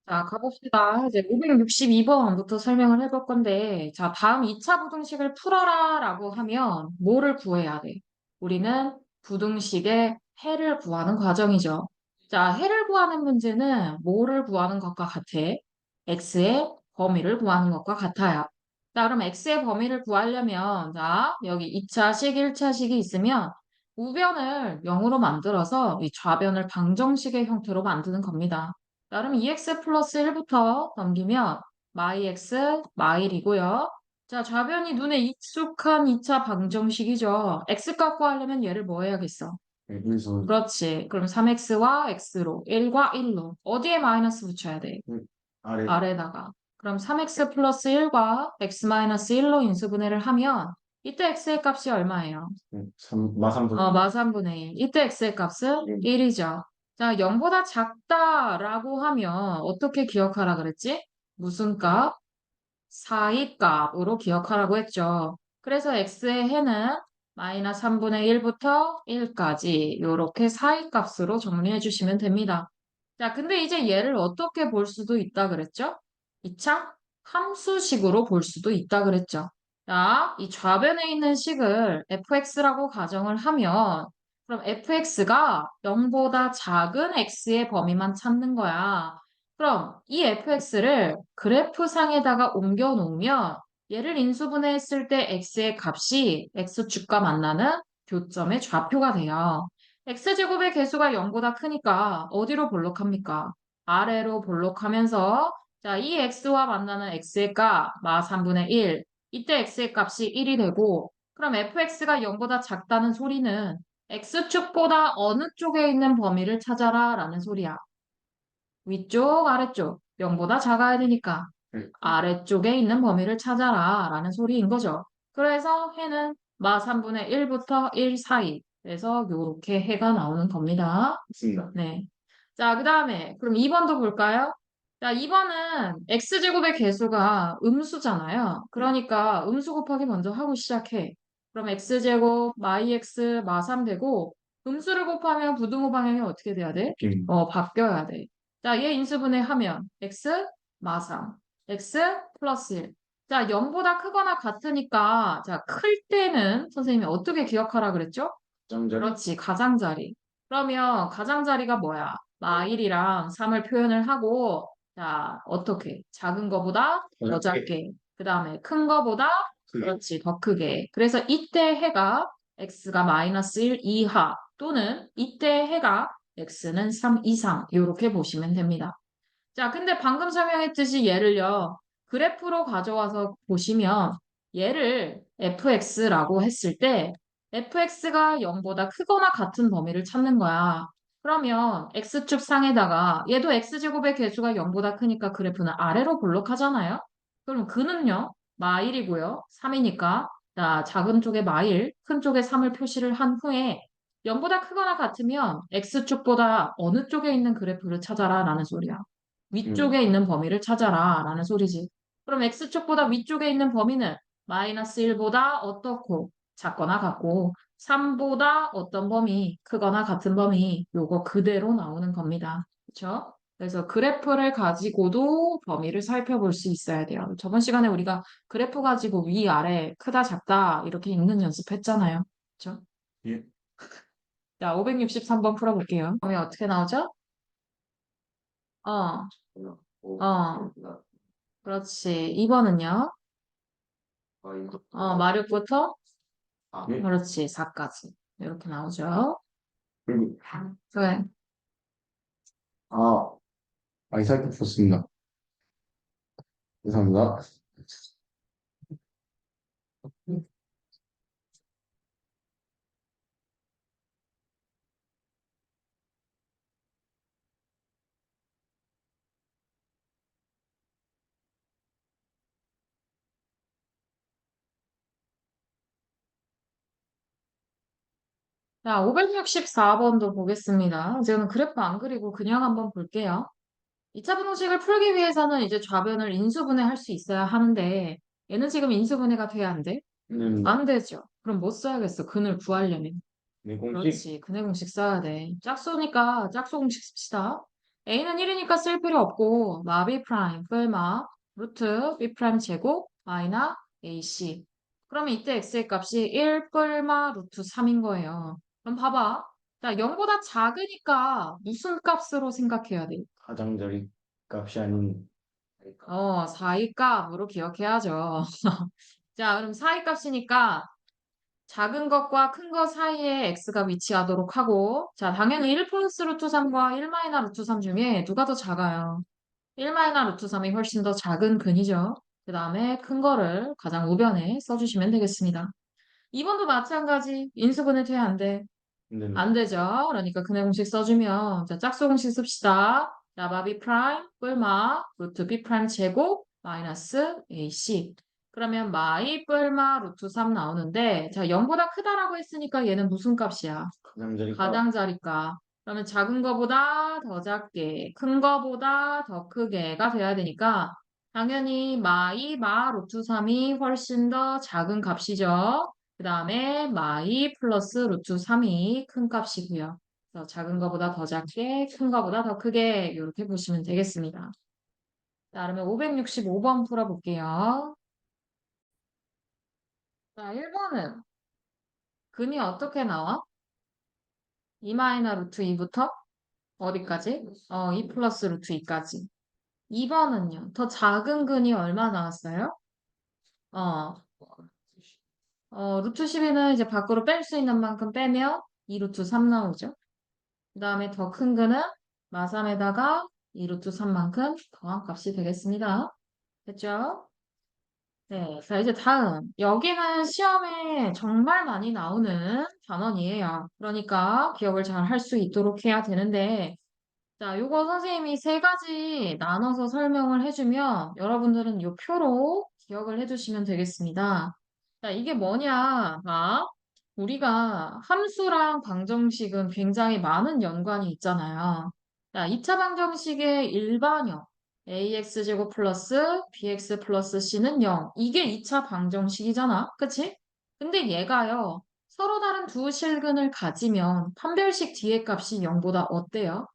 자, 가봅시다. 이제 562번부터 설명을 해볼 건데, 자, 다음 2차 부등식을 풀어라 라고 하면 뭐를 구해야 돼? 우리는 부등식의 해를 구하는 과정이죠. 자, 해를 구하는 문제는 뭐를 구하는 것과 같아? x의 범위를 구하는 것과 같아요. 자, 그럼 x의 범위를 구하려면, 자, 여기 2차식, 1차식이 있으면 우변을 0으로 만들어서 이 좌변을 방정식의 형태로 만드는 겁니다. 자, 그럼 2x 플러스 1부터 넘기면 마이x 마일이고요. 자, 좌변이 눈에 익숙한 2차 방정식이죠. x 값 구하려면 얘를 뭐 해야겠어? 그래서 그렇지. 그럼 3x와 x로 1과 1로 어디에 마이너스 붙여야 돼? 아래 아래다가. 그럼 3x 플러스 1과 x 마이너스 1로 인수분해를 하면 이때 x의 값이 얼마예요? 마삼분 마삼분의 1. 이때 x의 값은 1이죠. 자, 0보다 작다라고 하면 어떻게 기억하라 그랬지? 무슨 값? 사이 값으로 기억하라고 했죠. 그래서 x의 해는 마이너스 3분의 1부터 1까지 이렇게 사이 값으로 정리해 주시면 됩니다. 자, 근데 이제 얘를 어떻게 볼 수도 있다 그랬죠? 2차 함수식으로 볼 수도 있다 그랬죠. 자, 이 좌변에 있는 식을 fx라고 가정을 하면 그럼 fx가 0보다 작은 x의 범위만 찾는 거야. 그럼 이 fx를 그래프상에다가 옮겨 놓으면 얘를 인수분해했을 때 x의 값이 x축과 만나는 교점의 좌표가 돼요. x제곱의 개수가 0보다 크니까 어디로 볼록합니까? 아래로 볼록하면서 자, 이 x와 만나는 x의 값, 마 3분의 1. 이때 x의 값이 1이 되고 그럼 fx가 0보다 작다는 소리는 x축보다 어느 쪽에 있는 범위를 찾아라 라는 소리야. 위쪽, 아래쪽. 0보다 작아야 되니까 아래쪽에 있는 범위를 찾아라 라는 소리인 거죠. 그래서 해는 마 3분의 1부터 1 사이. 그래서 요렇게 해가 나오는 겁니다. 있습니다. 네. 자, 그 다음에 그럼 2번도 볼까요? 자, 2번은 x제곱의 개수가 음수잖아요. 그러니까 음수 곱하기 먼저 하고 시작해. 그럼 x제곱, 마이x, 마3 되고 음수를 곱하면 부등호 방향이 어떻게 돼야 돼? 바뀌어야 돼. 자, 얘 인수분해 하면 x, 마3, x 플러스 1. 자, 0보다 크거나 같으니까 자, 클 때는 선생님이 어떻게 기억하라 그랬죠? 점점 그렇지, 가장자리. 그러면 가장자리가 뭐야? 마 1이랑 3을 표현을 하고, 자, 어떻게? 작은 거보다 더 작게. 그 다음에 큰 거보다, 그렇지, 더 크게. 그래서 이때 해가 x가 마이너스 1 이하 또는 이때 해가 x는 3 이상 이렇게 보시면 됩니다. 자, 근데 방금 설명했듯이 얘를요, 그래프로 가져와서 보시면 얘를 fx라고 했을 때 fx가 0보다 크거나 같은 범위를 찾는 거야. 그러면 x축 상에다가 얘도 x제곱의 개수가 0보다 크니까 그래프는 아래로 볼록하잖아요? 그럼 그는요, 마일이고요. 3이니까 자, 작은 쪽에 마일, 큰 쪽에 3을 표시를 한 후에 0보다 크거나 같으면 x축보다 어느 쪽에 있는 그래프를 찾아라 라는 소리야. 위쪽에 있는 범위를 찾아라 라는 소리지. 그럼 x축보다 위쪽에 있는 범위는 마이너스 1보다 어떻고 작거나 같고 3보다 어떤 범위 크거나 같은 범위 요거 그대로 나오는 겁니다. 그렇죠? 그래서 그래프를 가지고도 범위를 살펴볼 수 있어야 돼요. 저번 시간에 우리가 그래프 가지고 위, 아래, 크다, 작다 이렇게 읽는 연습했잖아요. 그렇죠? 예. 자, 563번 풀어볼게요. 범위 어떻게 나오죠? 어, 어, 그렇지. 2번은요? 마륙부터? 예. 그렇지. 4까지. 이렇게 나오죠. 그리고 그래. 아 많이 살펴봤습니다. 감사합니다. 자, 564번도 보겠습니다. 저는 그래프 안 그리고 그냥 한번 볼게요. 2차 분홍식을 풀기 위해서는 이제 좌변을 인수분해 할 수 있어야 하는데, 얘는 지금 인수분해가 돼야 안 돼? 안 되죠. 그럼 뭐 써야겠어? 근을 구하려면. 네, 공식 그렇지. 근의 공식 써야 돼. 짝수니까 짝수 공식 씁시다. a는 1이니까 쓸 필요 없고 마 b 프라임 뿔마 루트 b 프라임 제곱 마이너 ac. 그러면 이때 x의 값이 1 뿔마 루트 3인 거예요. 그럼 봐봐. 자, 0보다 작으니까 무슨 값으로 생각해야 돼? 가장자리 값이 아닌 4의 값으로 기억해야죠. 자, 그럼 4의 값이니까 작은 것과 큰 것 사이에 x가 위치하도록 하고, 자, 당연히 1 플러스 루트 3과 1 마이너 루트 3 중에 누가 더 작아요? 1 마이너 루트 3이 훨씬 더 작은 근이죠. 그 다음에 큰 거를 가장 우변에 써주시면 되겠습니다. 2번도 마찬가지. 인수분해 돼, 안 돼? 힘듭니다. 안 되죠. 그러니까 근해 공식 써주면, 자, 짝수 공식 씁시다. 자바 b 프라임 뿔마 루트 b 프라임 제곱 마이너스 ac. 그러면 마이 뿔마 루트 3 나오는데, 자, 0보다 크다라고 했으니까 얘는 무슨 값이야? 가장자리 값 가장자리값. 그러면 작은 거보다 더 작게, 큰 거보다 더 크게가 돼야 되니까, 당연히 마이 마 루트 3이 훨씬 더 작은 값이죠. 그 다음에 마이 플러스 루트 3이 큰 값이고요. 그래서 작은 거보다 더 작게, 큰 거보다 더 크게 이렇게 보시면 되겠습니다. 자, 그러면 565번 풀어볼게요. 자, 1번은 근이 어떻게 나와? 2 마이너 루트 2부터 어디까지? 2 플러스 루트 2까지. 2번은요. 더 작은 근이 얼마 나왔어요? 어, 루트 12는 이제 밖으로 뺄 수 있는 만큼 빼면 2 루트 3 나오죠. 그 다음에 더 큰 거는 마삼에다가 2 루트 3만큼 더한 값이 되겠습니다. 됐죠? 네. 자, 이제 다음. 여기는 시험에 정말 많이 나오는 단원이에요. 그러니까 기억을 잘 할 수 있도록 해야 되는데, 자, 요거 선생님이 세 가지 나눠서 설명을 해주면 여러분들은 요 표로 기억을 해주시면 되겠습니다. 자, 이게 뭐냐? 봐. 우리가 함수랑 방정식은 굉장히 많은 연관이 있잖아요. 자, 2차 방정식의 일반형 ax제곱 플러스 bx 플러스 c는 0. 이게 2차 방정식이잖아. 그치? 근데 얘가요. 서로 다른 두 실근을 가지면 판별식 뒤의 값이 0보다 어때요?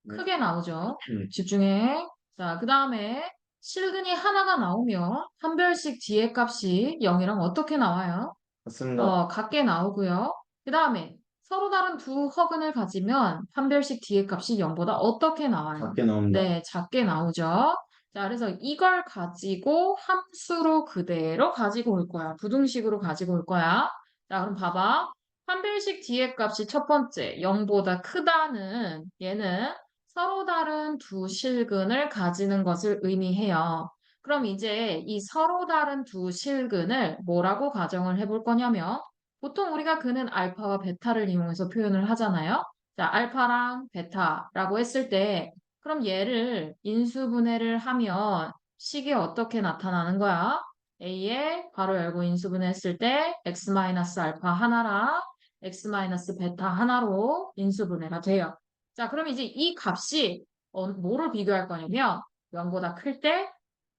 네. 크게 나오죠. 집중해. 자, 그 다음에 실근이 하나가 나오면 판별식 뒤의 값이 0이랑 어떻게 나와요? 맞습니다. 같게 나오고요. 그 다음에 서로 다른 두 허근을 가지면 판별식 뒤의 값이 0보다 어떻게 나와요? 작게 나옵니다. 네, 작게 나오죠. 자, 그래서 이걸 가지고 함수로 그대로 가지고 올 거야. 부등식으로 가지고 올 거야. 자, 그럼 봐봐. 판별식 뒤의 값이 첫 번째 0보다 크다는 얘는 서로 다른 두 실근을 가지는 것을 의미해요. 그럼 이제 이 서로 다른 두 실근을 뭐라고 가정을 해볼 거냐면 보통 우리가 그는 알파와 베타를 이용해서 표현을 하잖아요. 자, 알파랑 베타라고 했을 때 그럼 얘를 인수분해를 하면 식이 어떻게 나타나는 거야? A에 괄호 열고 인수분해했을 때 x-알파 하나랑 x-베타 하나로 인수분해가 돼요. 자, 그럼 이제 이 값이 뭐를 비교할 거냐면 0보다 클 때,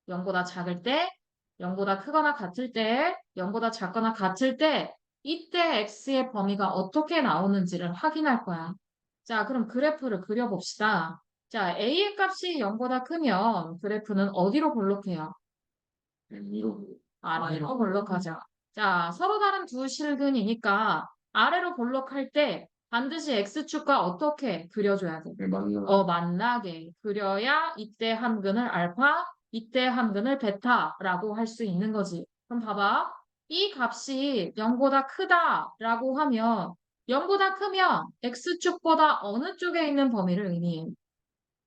0보다 작을 때, 0보다 크거나 같을 때, 0보다 작거나 같을 때 이때 x의 범위가 어떻게 나오는지를 확인할 거야. 자, 그럼 그래프를 그려봅시다. 자, a의 값이 0보다 크면 그래프는 어디로 볼록해요? 위로 아래로 볼록하죠. 자, 서로 다른 두 실근이니까 아래로 볼록할 때 반드시 x축과 어떻게 그려줘야 돼? 네, 맞는 만나게 그려야 이때 한 근을 알파, 이때 한 근을 베타라고 할 수 있는 거지. 그럼 봐봐. 이 값이 0보다 크다라고 하면 0보다 크면 x축보다 어느 쪽에 있는 범위를 의미해?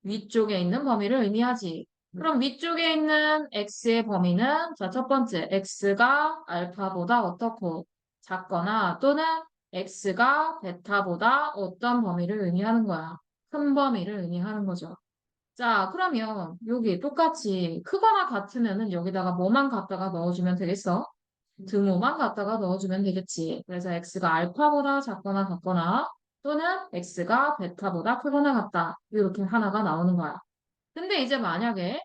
위쪽에 있는 범위를 의미하지. 그럼 위쪽에 있는 x의 범위는 자, 첫 번째 x가 알파보다 어떻고 작거나 또는 x가 베타보다 어떤 범위를 의미하는 거야. 큰 범위를 의미하는 거죠. 자, 그러면 여기 똑같이 크거나 같으면은 여기다가 뭐만 갖다가 넣어주면 되겠어? 등호만 갖다가 넣어주면 되겠지. 그래서 x가 알파보다 작거나 같거나 또는 x가 베타보다 크거나 같다. 이렇게 하나가 나오는 거야. 근데 이제 만약에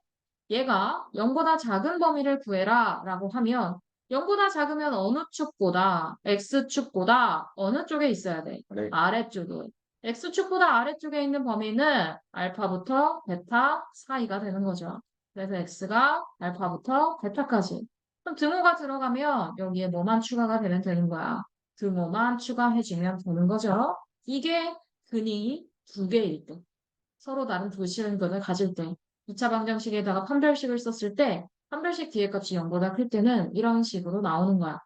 얘가 0보다 작은 범위를 구해라 라고 하면 0보다 작으면 어느 축보다 x축보다 어느 쪽에 있어야 돼? 아래 아래쪽에. x축보다 아래쪽에 있는 범위는 알파부터 베타 사이가 되는 거죠. 그래서 x가 알파부터 베타까지. 그럼 등호가 들어가면 여기에 뭐만 추가가 되면 되는 거야. 등호만 추가해주면 되는 거죠. 이게 근이 두 개일 때, 서로 다른 두 실근을 가질 때, 2차 방정식에다가 판별식을 썼을 때, 판별식 뒤에 값이 0보다 클 때는 이런 식으로 나오는 거야.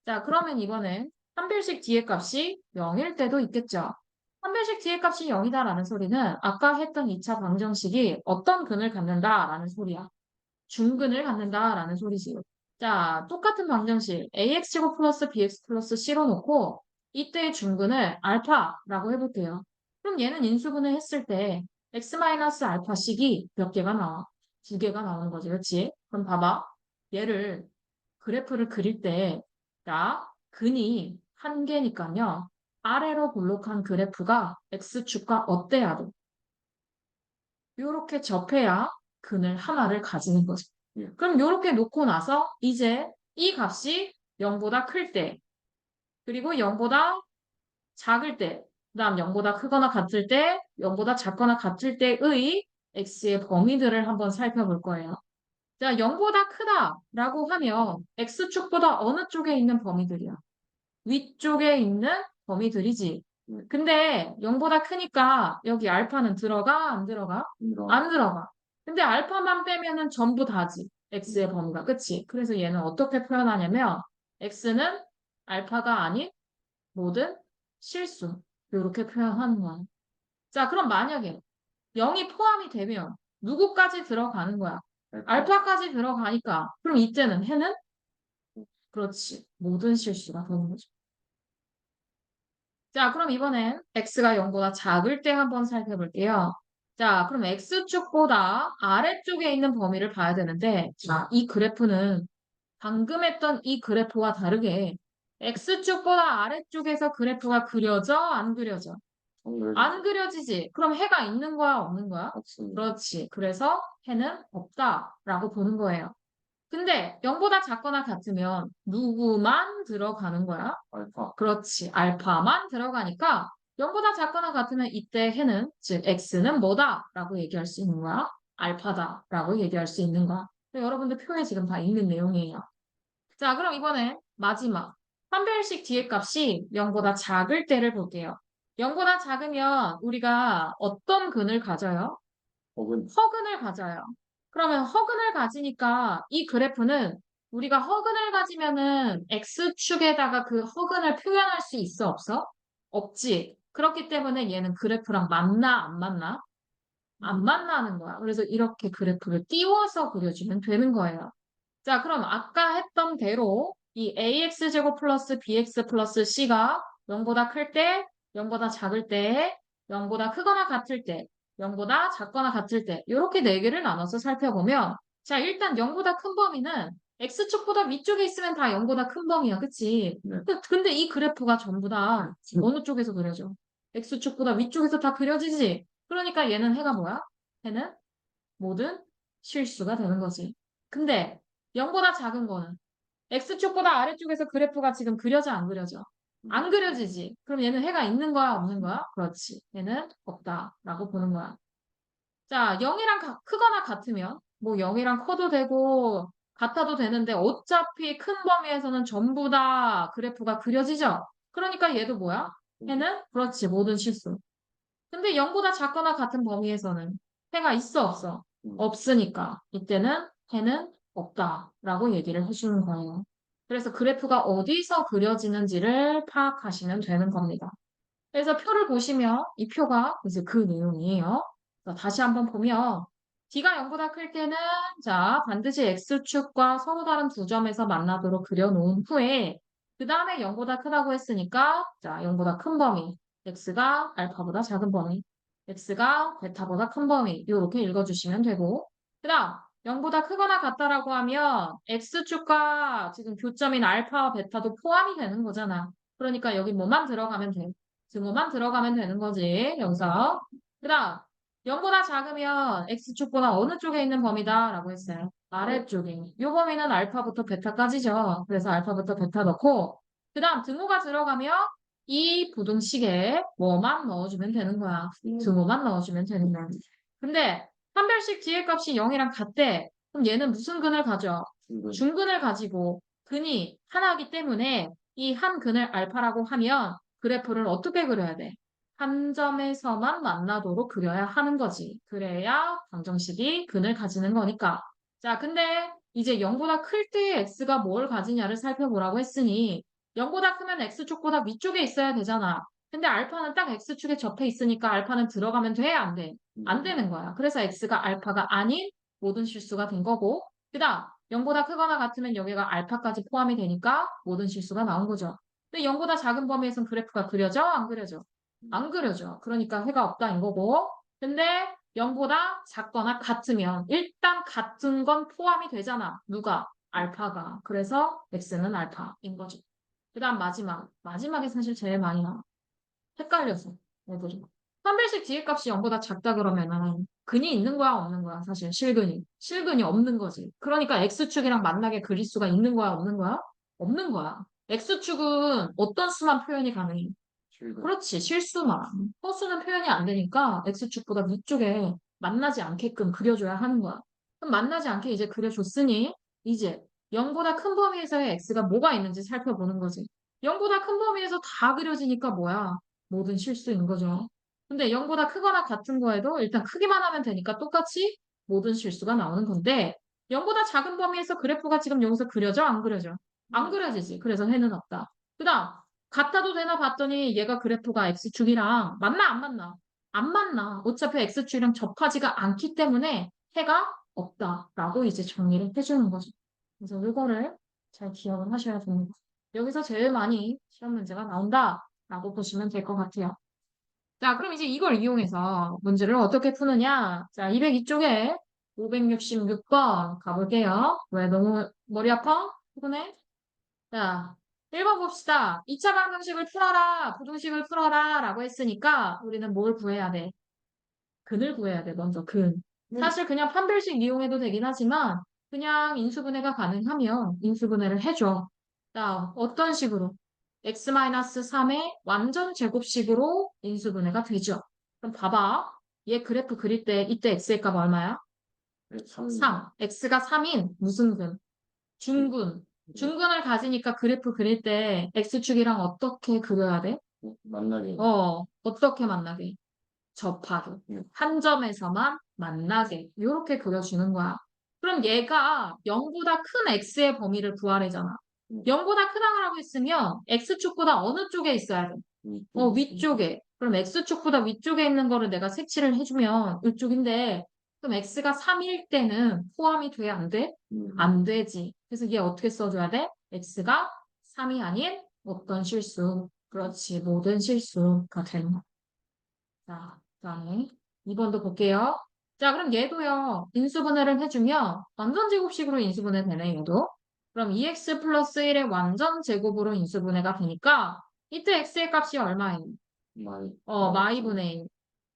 자, 그러면 이번엔 판별식 뒤에 값이 0일 때도 있겠죠. 판별식 뒤에 값이 0이다라는 소리는 아까 했던 2차 방정식이 어떤 근을 갖는다라는 소리야. 중근을 갖는다라는 소리지. 자, 똑같은 방정식 ax제곱 플러스 bx 플러스 c로 놓고 이때의 중근을 알파라고 해볼게요. 그럼 얘는 인수분해 했을 때 x 마이너스 알파식이 몇 개가 나와? 두 개가 나오는 거지, 그렇지? 그럼 봐봐. 얘를 그래프를 그릴 때, 자, 근이 한 개니까요. 아래로 볼록한 그래프가 x축과 어때야 돼? 요렇게 접해야 근을 하나를 가지는 거죠. 그럼 요렇게 놓고 나서 이제 이 값이 0보다 클 때, 그리고 0보다 작을 때, 그다음 0보다 크거나 같을 때, 0보다 작거나 같을 때의 x의 범위들을 한번 살펴볼 거예요. 자, 0보다 크다라고 하면 x축보다 어느 쪽에 있는 범위들이야? 위쪽에 있는 범위들이지. 근데 0보다 크니까 여기 알파는 들어가? 안 들어가? 안 들어가. 근데 알파만 빼면은 전부 다지. x의 범위가. 그치? 그래서 얘는 어떻게 표현하냐면 x는 알파가 아닌 모든 실수. 이렇게 표현하는 거야. 자, 그럼 만약에 0이 포함이 되면 누구까지 들어가는 거야? 알파까지 들어가니까. 그럼 이때는 해는? 그렇지. 모든 실수가 되는 거죠. 자, 그럼 이번엔 x가 0보다 작을 때 한번 살펴볼게요. 자, 그럼 x축보다 아래쪽에 있는 범위를 봐야 되는데, 자, 이 그래프는 방금 했던 이 그래프와 다르게 x축보다 아래쪽에서 그래프가 그려져? 안 그려져? 안 그려지지. 그럼 해가 있는 거야? 없는 거야? 그렇지. 그래서 해는 없다라고 보는 거예요. 근데 0보다 작거나 같으면 누구만 들어가는 거야? 알파. 그렇지. 알파만 들어가니까 0보다 작거나 같으면 이때 해는, 즉 x는 뭐다라고 얘기할 수 있는 거야? 알파다라고 얘기할 수 있는 거야. 여러분들 표에 지금 다 있는 내용이에요. 자, 그럼 이번에 마지막 판별식 뒤에 값이 0보다 작을 때를 볼게요. 0보다 작으면 우리가 어떤 근을 가져요? 허근을 가져요. 그러면 허근을 가지니까 이 그래프는 우리가 허근을 가지면은 x축에다가 그 허근을 표현할 수 있어, 없어? 없지. 그렇기 때문에 얘는 그래프랑 맞나, 안 맞나? 안 만나는 거야. 그래서 이렇게 그래프를 띄워서 그려주면 되는 거예요. 자, 그럼 아까 했던 대로 이 ax제곱 플러스 bx 플러스 c가 0보다 클 때, 0보다 작을 때, 0보다 크거나 같을 때, 0보다 작거나 같을 때 이렇게 네 개를 나눠서 살펴보면 자, 일단 0보다 큰 범위는 x축보다 위쪽에 있으면 다 0보다 큰 범위야. 그치? 근데 이 그래프가 전부 다 어느 쪽에서 그려져? x축보다 위쪽에서 다 그려지지? 그러니까 얘는 해가 뭐야? 해는 모든 실수가 되는 거지. 근데 0보다 작은 거는 x축보다 아래쪽에서 그래프가 지금 그려져 안 그려져? 안 그려지지. 그럼 얘는 해가 있는 거야 없는 거야? 그렇지. 얘는 없다라고 보는 거야. 자, 0이랑 크거나 같으면 뭐 0이랑 커도 되고 같아도 되는데 어차피 큰 범위에서는 전부 다 그래프가 그려지죠? 그러니까 얘도 뭐야? 해는 그렇지. 모든 실수. 근데 0보다 작거나 같은 범위에서는 해가 있어 없어? 없으니까 이때는 해는 없다라고 얘기를 해주는 거예요. 그래서 그래프가 어디서 그려지는지를 파악하시면 되는 겁니다. 그래서 표를 보시면 이 표가 이제 그 내용이에요. 다시 한번 보면 D가 0보다 클 때는 자 반드시 X축과 서로 다른 두 점에서 만나도록 그려놓은 후에 그 다음에 0보다 크다고 했으니까 자 0보다 큰 범위 X가 알파보다 작은 범위 X가 베타보다 큰 범위 이렇게 읽어주시면 되고 그 다음 0보다 크거나 같다라고 하면 X축과 지금 교점인 알파와 베타도 포함이 되는 거잖아. 그러니까 여기 뭐만 들어가면 돼. 증오만 들어가면 되는 거지, 여기서. 그 다음, 0보다 작으면 x축보다 어느 쪽에 있는 범위다 라고 했어요. 아래쪽에. 이 범위는 알파부터 베타까지죠. 그래서 알파부터 베타 넣고, 그 다음 등호가 들어가면 이 부등식에 뭐만 넣어주면 되는 거야. 등호만 넣어주면 되는 거야. 근데 판별식 뒤에 값이 0이랑 같대. 그럼 얘는 무슨 근을 가져? 중근. 중근을 가지고 근이 하나이기 때문에 이 한 근을 알파라고 하면 그래프를 어떻게 그려야 돼? 한 점에서만 만나도록 그려야 하는 거지. 그래야 방정식이 근을 가지는 거니까. 자, 근데 이제 0보다 클 때 x가 뭘 가지냐를 살펴보라고 했으니 0보다 크면 x축보다 위쪽에 있어야 되잖아. 근데 알파는 딱 x축에 접해 있으니까 알파는 들어가면 돼? 안 돼? 안 되는 거야. 그래서 x가 알파가 아닌 모든 실수가 된 거고 그다음 0보다 크거나 같으면 여기가 알파까지 포함이 되니까 모든 실수가 나온 거죠. 근데 0보다 작은 범위에서는 그래프가 그려져? 안 그려져? 안 그려져. 그러니까 해가 없다인 거고 근데 0보다 작거나 같으면 일단 같은 건 포함이 되잖아. 누가? 알파가. 그래서 x는 알파인 거죠. 그 다음 마지막에 사실 제일 많이 나와. 헷갈려서. 애들이. 판별식 뒤에 값이 0보다 작다 그러면은 근이 있는 거야 없는 거야 사실 실근이. 실근이 없는 거지. 그러니까 x축이랑 만나게 그릴 수가 있는 거야 없는 거야? 없는 거야. x축은 어떤 수만 표현이 가능해? 중근. 그렇지, 실수만. 허수는 표현이 안 되니까 X축보다 위쪽에 만나지 않게끔 그려줘야 하는 거야. 그럼 만나지 않게 이제 그려줬으니 이제 0보다 큰 범위에서의 X가 뭐가 있는지 살펴보는 거지. 0보다 큰 범위에서 다 그려지니까 뭐야? 모든 실수인 거죠. 근데 0보다 크거나 같은 거에도 일단 크기만 하면 되니까 똑같이 모든 실수가 나오는 건데 0보다 작은 범위에서 그래프가 지금 여기서 그려져? 안 그려져? 안 그려지지. 그래서 해는 없다. 그 다음 같아도 되나 봤더니 얘가 그래프가 X축이랑 맞나 안 맞나? 안 맞나. 어차피 X축이랑 접하지가 않기 때문에 해가 없다라고 이제 정리를 해주는 거죠. 그래서 이거를 잘 기억을 하셔야 됩니다. 여기서 제일 많이 시험 문제가 나온다라고 보시면 될 것 같아요. 자, 그럼 이제 이걸 이용해서 문제를 어떻게 푸느냐? 자, 202쪽에 566번 가볼게요. 왜 너무 머리 아파? 피곤해? 자, 1번 봅시다. 2차 방정식을 풀어라, 부등식을 풀어라 라고 했으니까 우리는 뭘 구해야 돼? 근을 구해야 돼, 먼저 근. 사실 그냥 판별식 이용해도 되긴 하지만 그냥 인수분해가 가능하면 인수분해를 해줘. 자, 어떤 식으로? x-3의 완전 제곱식으로 인수분해가 되죠. 그럼 봐봐. 얘 그래프 그릴 때 이때 x의 값 얼마야? 3. 3. x가 3인 무슨 근? 중근. 중근을 가지니까 그래프 그릴 때 x축이랑 어떻게 그려야 돼? 만나게. 어떻게 만나게? 접하게. 한 점에서만 만나게. 이렇게 그려주는 거야. 그럼 얘가 0보다 큰 x의 범위를 구하래잖아. 0보다 크다고 했으면 x축보다 어느 쪽에 있어야 돼? 위쪽에. 그럼 x축보다 위쪽에 있는 거를 내가 색칠을 해주면 이쪽인데 그럼 x가 3일 때는 포함이 돼? 안 돼? 안 되지. 그래서 얘 어떻게 써줘야 돼? x가 3이 아닌 어떤 실수. 그렇지. 모든 실수가 되는 거야. 자, 그다음에 2번도 볼게요. 자, 그럼 얘도요. 인수분해를 해주면 완전 제곱식으로 인수분해 되네, 얘도. 그럼 2x 플러스 1의 완전 제곱으로 인수분해가 되니까 이때 x의 값이 얼마예요? 마이분의 1.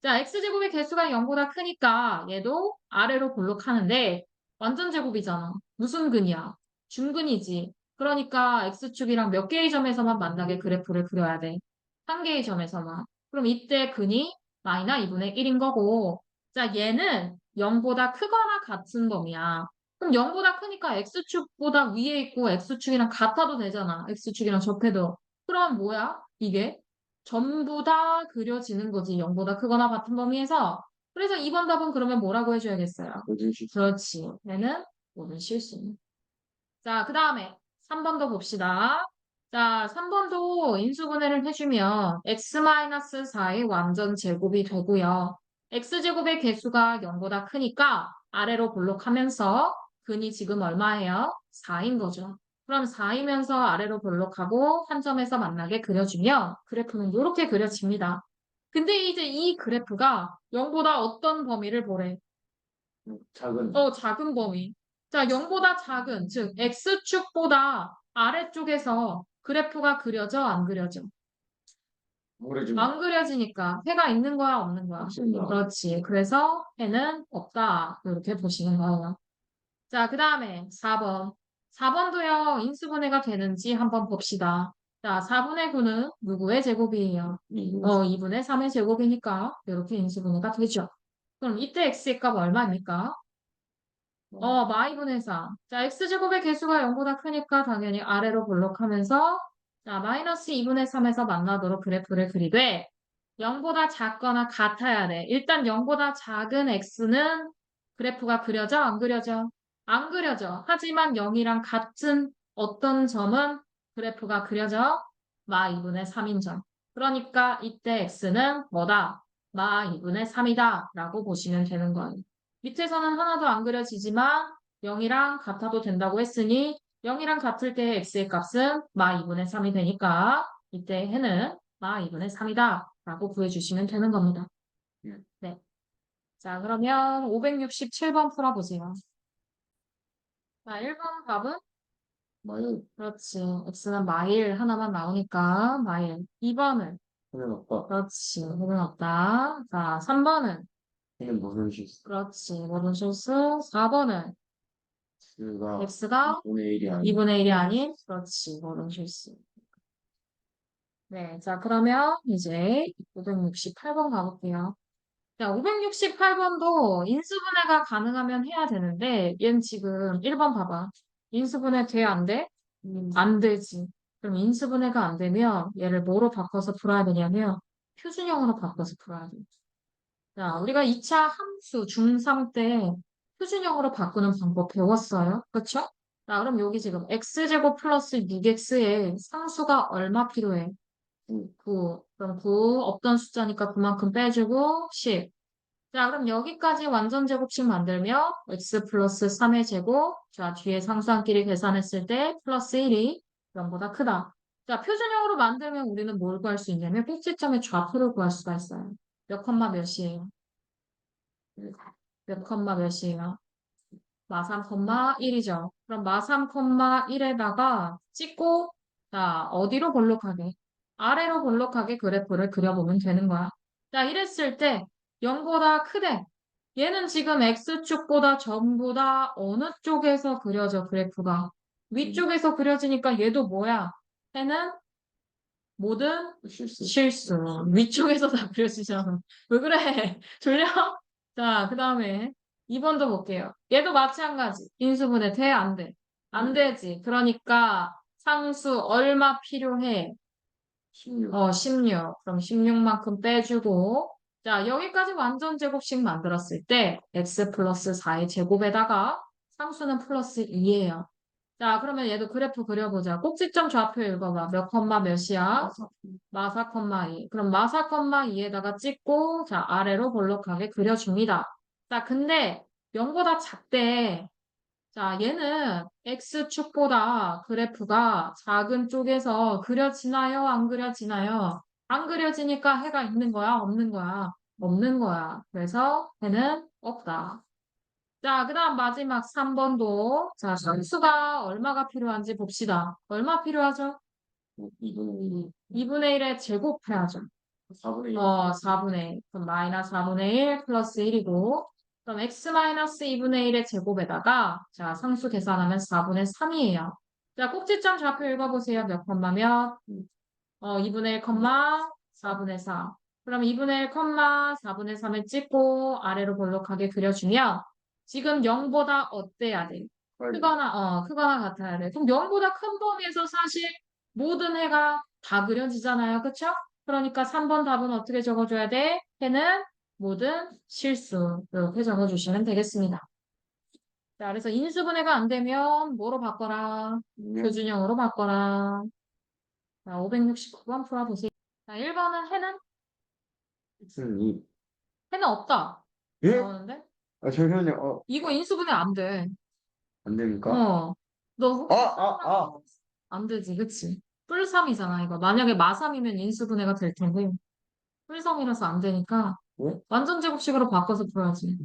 자, x제곱의 개수가 0보다 크니까 얘도 아래로 볼록하는데 완전 제곱이잖아. 무슨 근이야? 중근이지. 그러니까 x축이랑 몇 개의 점에서만 만나게 그래프를 그려야 돼. 한 개의 점에서만. 그럼 이때 근이 마이너 2분의 1인 거고 자, 얘는 0보다 크거나 같은 범위야. 그럼 0보다 크니까 x축보다 위에 있고 x축이랑 같아도 되잖아. x축이랑 접해도. 그럼 뭐야? 이게? 전부 다 그려지는 거지. 0보다 크거나 같은 범위에서. 그래서 2번 답은 그러면 뭐라고 해줘야겠어요? 모든 실수. 그렇지. 얘는 모든 실수. 자, 그 다음에 3번도 봅시다. 자, 3번도 인수분해를 해주면 x-4의 완전 제곱이 되고요. x제곱의 개수가 0보다 크니까 아래로 볼록하면서 근이 지금 얼마예요? 4인 거죠. 그럼 4이면서 아래로 볼록하고 한 점에서 만나게 그려주면 그래프는 이렇게 그려집니다. 근데 이제 이 그래프가 0보다 어떤 범위를 보래? 작은. 작은 범위. 자, 0보다 작은, 즉, X축보다 아래쪽에서 그래프가 그려져, 안 그려져? 모래주. 안 그려지니까 해가 있는 거야, 없는 거야? 없습니다. 그렇지. 그래서 해는 없다. 이렇게 보시는 거예요. 자, 그 다음에 4번. 4번도요, 인수분해가 되는지 한번 봅시다. 자, 4분의 9는 누구의 제곱이에요? 2분의 3의 제곱이니까 이렇게 인수분해가 되죠. 그럼 이때 x의 값 얼마입니까? 마이분의 4. 자, x제곱의 개수가 0보다 크니까 당연히 아래로 볼록하면서 자, 마이너스 2분의 3에서 만나도록 그래프를 그리되 0보다 작거나 같아야 돼. 일단 0보다 작은 x는 그래프가 그려져? 안 그려져? 안 그려져. 하지만 0이랑 같은 어떤 점은 그래프가 그려져? 마 2분의 3인 점. 그러니까 이때 x는 뭐다? 마 2분의 3이다 라고 보시면 되는 거예요. 밑에서는 하나도 안 그려지지만 0이랑 같아도 된다고 했으니 0이랑 같을 때 x의 값은 마 2분의 3이 되니까 이때 해는 마 2분의 3이다 라고 구해주시면 되는 겁니다. 예. 네. 자, 그러면 567번 풀어보세요. 자, 1번 답은? 마이너스 그렇지. x는 마일 하나만 나오니까 마일. 2번은? 해는 없다. 그렇지. 해는 없다. 자, 3번은? 해는 무슨 실수? 그렇지. 모든 실수. 4번은? x가 x가 2분의 1이 아닌 2분의 1이 아닌, 그렇지, 모든 실수. 네, 자, 그러면 이제 568번 가볼게요. 자, 568번도 인수분해가 가능하면 해야 되는데, 얘는 지금 1번 봐봐. 인수분해 돼, 안 돼? 안 되지. 그럼 인수분해가 안 되면 얘를 뭐로 바꿔서 풀어야 되냐면, 표준형으로 바꿔서 풀어야 돼. 자, 우리가 2차 함수 중3 때 표준형으로 바꾸는 방법 배웠어요. 그렇죠? 자, 그럼 여기 지금 x제곱 플러스 6x에 상수가 얼마 필요해? 9. 그럼 9 없던 숫자니까 그만큼 빼주고 10. 자, 그럼 여기까지 완전 제곱식 만들면 x 플러스 3의 제곱. 자, 뒤에 상수항끼리 계산했을 때 플러스 1이 0보다 크다. 자, 표준형으로 만들면 우리는 뭘 구할 수 있냐면 꼭지점의 좌표를 구할 수가 있어요. 몇 컴마 몇이에요? 몇 컴마 몇이에요? 마 3,1이죠. 그럼 마 3,1에다가 찍고, 자, 어디로 볼록하게? 아래로 볼록하게 그래프를 그려보면 되는 거야. 자, 이랬을 때 0보다 크대. 얘는 지금 X축보다 전보다 어느 쪽에서 그려져, 그래프가? 위쪽에서 그려지니까 얘도 뭐야? 얘는 모든 실수. 실수. 위쪽에서 다 그려지잖아. 왜 그래? 졸려? 자, 그 다음에 2번도 볼게요. 얘도 마찬가지. 인수분해 돼? 안 돼? 안 되지. 그러니까 상수 얼마 필요해? 16. 16. 그럼 16만큼 빼주고. 자, 여기까지 완전 제곱식 만들었을 때 x 플러스 4의 제곱에다가 상수는 플러스 2예요. 자, 그러면 얘도 그래프 그려보자. 꼭지점 좌표 읽어봐. 몇 컴마 몇이야? 마사 컴마 2. 그럼 마사 컴마 2에다가 찍고, 자, 아래로 볼록하게 그려줍니다. 자, 근데 0보다 작대. 자, 얘는 X축보다 그래프가 작은 쪽에서 그려지나요? 안 그려지나요? 안 그려지니까 해가 있는 거야? 없는 거야? 없는 거야. 그래서 해는 없다. 자, 그 다음 마지막 3번도. 자, 상수가 얼마가 필요한지 봅시다. 얼마 필요하죠? 2분의 1에 제곱해야죠. 4분의 1. 4분의 1. 그럼 마이너스 4분의 1 플러스 1이고, 그럼 x 마이너스 2분의 1의 제곱에다가, 자, 상수 계산하면 4분의 3이에요. 자, 꼭지점 좌표 읽어보세요. 몇 컴마면? 2분의 1 컴마 4분의 4. 그럼 2분의 1 컴마 4분의 3을 찍고 아래로 볼록하게 그려주면 지금 0보다 어때야 돼? 크거나 같아야 돼. 그럼 0보다 큰 범위에서 사실 모든 해가 다 그려지잖아요. 그쵸? 그러니까 3번 답은 어떻게 적어줘야 돼? 해는 모든 실수. 이렇게 적어주시면 되겠습니다. 자, 그래서 인수분해가 안 되면 뭐로 바꿔라? 표준형으로 바꿔라. 자, 569번 풀어보세요. 자, 1번은 해는? x는 2. 해는 없다. 예? 나오는데? 잠시만요. 이거 인수분해 안 돼. 안 됩니까? 어. 너 혹시 아. 안 되지, 그치? 뿔삼이잖아, 이거. 만약에 마삼이면 인수분해가 될 텐데. 뿔삼이라서 안 되니까 예? 완전 제곱식으로 바꿔서 풀어야지.